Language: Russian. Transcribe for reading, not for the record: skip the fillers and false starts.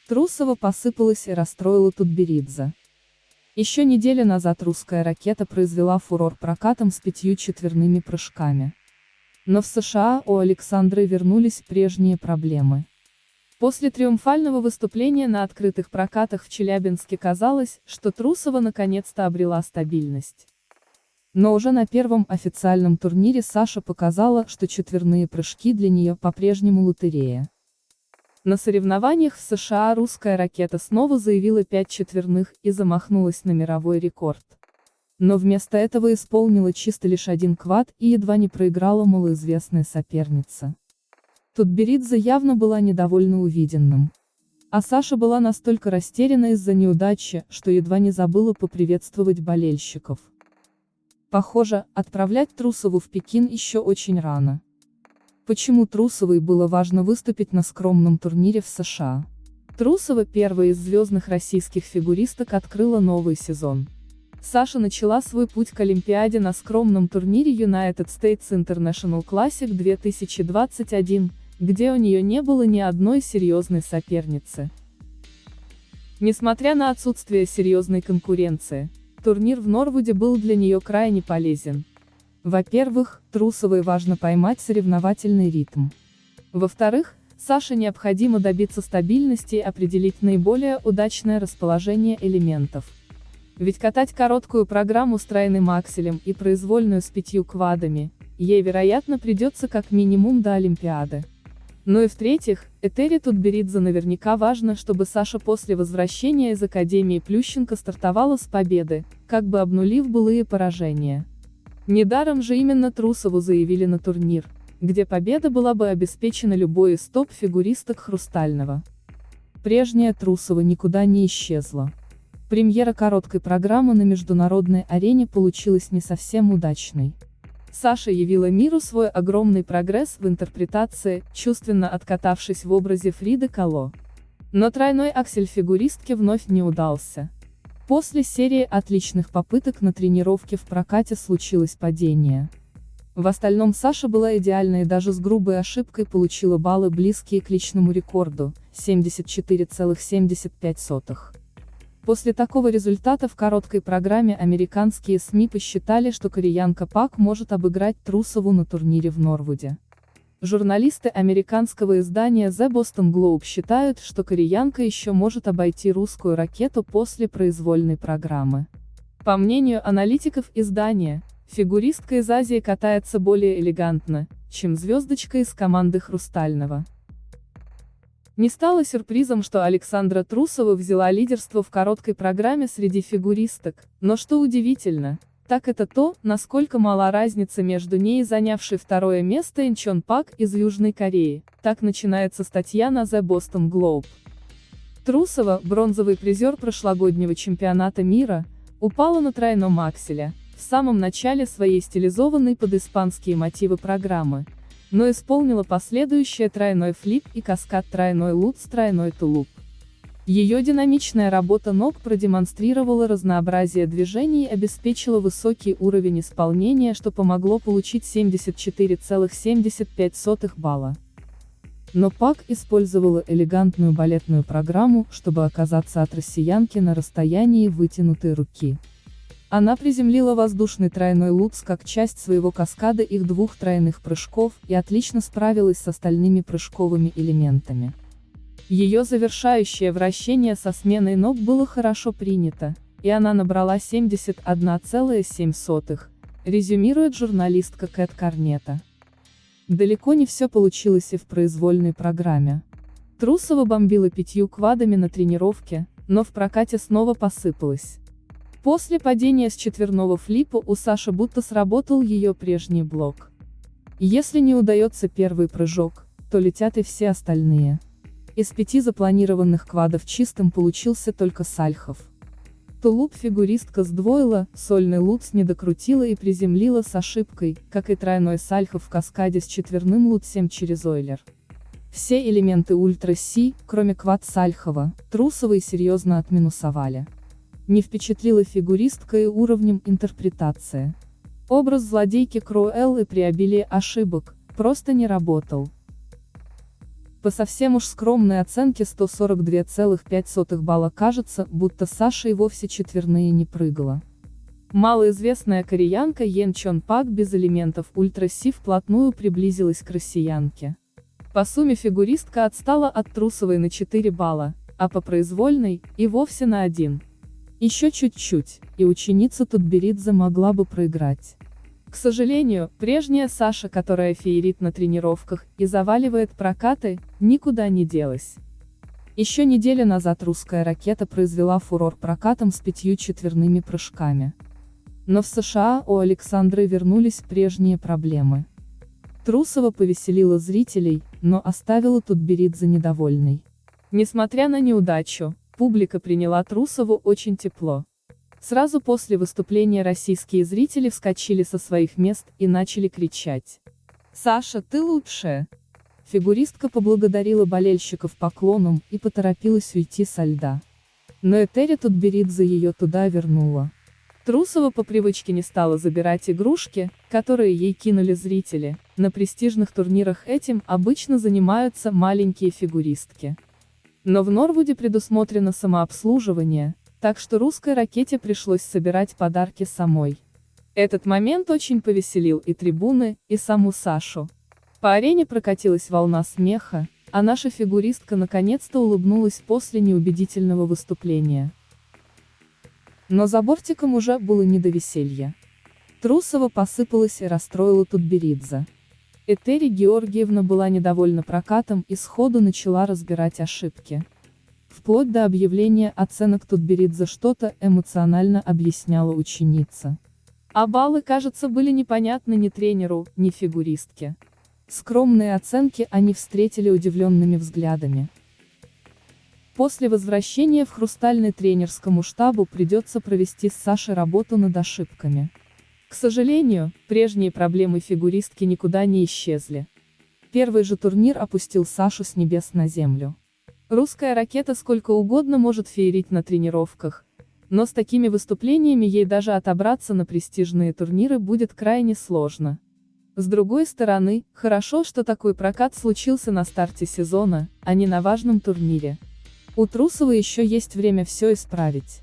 Трусова посыпалась и расстроила Тутберидзе. Еще неделю назад русская ракета произвела фурор прокатом с 5 четверными прыжками. Но в США у Александры вернулись прежние проблемы. После триумфального выступления на открытых прокатах в Челябинске казалось, что Трусова наконец-то обрела стабильность. Но уже на первом официальном турнире Саша показала, что четверные прыжки для нее по-прежнему лотерея. На соревнованиях в США русская ракета снова заявила 5 четверных и замахнулась на мировой рекорд. Но вместо этого исполнила чисто лишь один квад и едва не проиграла малоизвестной сопернице. Тутберидзе явно была недовольна увиденным. А Саша была настолько растеряна из-за неудачи, что едва не забыла поприветствовать болельщиков. Похоже, отправлять Трусову в Пекин еще очень рано. Почему Трусовой было важно выступить на скромном турнире в США? Трусова, первая из звездных российских фигуристок, открыла новый сезон. Саша начала свой путь к Олимпиаде на скромном турнире United States International Classic 2021, где у нее не было ни одной серьезной соперницы. Несмотря на отсутствие серьезной конкуренции, турнир в Норвуде был для нее крайне полезен. Во-первых, Трусовой важно поймать соревновательный ритм. Во-вторых, Саше необходимо добиться стабильности и определить наиболее удачное расположение элементов. Ведь катать короткую программу с тройным акселем и произвольную с 5 квадами, ей, вероятно, придется как минимум до Олимпиады. Ну и в-третьих, Этери Тутберидзе наверняка важно, чтобы Саша после возвращения из Академии Плющенко стартовала с победы, как бы обнулив былые поражения. Недаром же именно Трусову заявили на турнир, где победа была бы обеспечена любой из топ-фигуристок Хрустального. Прежняя Трусова никуда не исчезла. Премьера короткой программы на международной арене получилась не совсем удачной. Саша явила миру свой огромный прогресс в интерпретации, чувственно откатавшись в образе Фриды Кало. Но тройной аксель фигуристки вновь не удался. После серии отличных попыток на тренировке в прокате случилось падение. В остальном Саша была идеальна и даже с грубой ошибкой получила баллы, близкие к личному рекорду – 74,75. После такого результата в короткой программе американские СМИ посчитали, что кореянка Пак может обыграть Трусову на турнире в Норвуде. Журналисты американского издания The Boston Globe считают, что кореянка еще может обойти русскую ракету после произвольной программы. По мнению аналитиков издания, фигуристка из Азии катается более элегантно, чем звездочка из команды Хрустального. Не стало сюрпризом, что Александра Трусова взяла лидерство в короткой программе среди фигуристок, но что удивительно, так это то, насколько мала разница между ней и занявшей второе место Инчон Пак из Южной Кореи. Так начинается статья на The Boston Globe. Трусова, бронзовый призер прошлогоднего чемпионата мира, упала на тройном акселе, в самом начале своей стилизованной под испанские мотивы программы, но исполнила последующее тройной флип и каскад тройной лут с тройной тулуп. Ее динамичная работа ног продемонстрировала разнообразие движений и обеспечила высокий уровень исполнения, что помогло получить 74,75 балла. Но Пак использовала элегантную балетную программу, чтобы оказаться от россиянки на расстоянии вытянутой руки. Она приземлила воздушный тройной лутс как часть своего каскада их двух тройных прыжков и отлично справилась с остальными прыжковыми элементами. Ее завершающее вращение со сменой ног было хорошо принято, и она набрала 71,7, резюмирует журналистка Кэт Корнета. Далеко не все получилось и в произвольной программе. Трусова бомбила 5 квадами на тренировке, но в прокате снова посыпалась. После падения с четверного флипа у Саши будто сработал ее прежний блок. Если не удается первый прыжок, то летят и все остальные. Из 5 запланированных квадов чистым получился только сальхов. Тулуп фигуристка сдвоила, сольный лутс не докрутила и приземлила с ошибкой, как и тройной сальхов в каскаде с четверным лутсем через ойлер. Все элементы ультра-Си, кроме квад сальхова, Трусовой серьезно отминусовали. Не впечатлила фигуристка и уровнем интерпретации. Образ злодейки Круэллы при обилии ошибок просто не работал. По совсем уж скромной оценке 142,5 балла кажется, будто Саша и вовсе четверные не прыгала. Малоизвестная кореянка Йен Чон Пак без элементов ультра-си вплотную приблизилась к россиянке. По сумме фигуристка отстала от Трусовой на 4 балла, а по произвольной – и вовсе на 1. Еще чуть-чуть, и ученица Тутберидзе могла бы проиграть. К сожалению, прежняя Саша, которая феерит на тренировках и заваливает прокаты, никуда не делась. Еще неделю назад русская ракета произвела фурор прокатом с 5 четверными прыжками. Но в США у Александры вернулись прежние проблемы. Трусова повеселила зрителей, но оставила Тутберидзе недовольной. Несмотря на неудачу, публика приняла Трусову очень тепло. Сразу после выступления российские зрители вскочили со своих мест и начали кричать: «Саша, ты лучшая!». Фигуристка поблагодарила болельщиков поклоном и поторопилась уйти со льда. Но Этери Тутберидзе ее туда вернула. Трусова по привычке не стала забирать игрушки, которые ей кинули зрители. На престижных турнирах этим обычно занимаются маленькие фигуристки. Но в Норвуде предусмотрено самообслуживание, так что русской ракете пришлось собирать подарки самой. Этот момент очень повеселил и трибуны, и саму Сашу. По арене прокатилась волна смеха, а наша фигуристка наконец-то улыбнулась после неубедительного выступления. Но за бортиком уже было не до веселья. Трусова посыпалась и расстроила Тутберидзе. Этери Георгиевна была недовольна прокатом и сходу начала разбирать ошибки. Вплоть до объявления оценок Тутберидзе что-то эмоционально объясняла ученица. А баллы, кажется, были непонятны ни тренеру, ни фигуристке. Скромные оценки они встретили удивленными взглядами. После возвращения в Хрустальный тренерскому штабу придется провести с Сашей работу над ошибками. К сожалению, прежние проблемы фигуристки никуда не исчезли. Первый же турнир опустил Сашу с небес на землю. Русская ракета сколько угодно может феерить на тренировках, но с такими выступлениями ей даже отобраться на престижные турниры будет крайне сложно. С другой стороны, хорошо, что такой прокат случился на старте сезона, а не на важном турнире. У Трусовой еще есть время все исправить.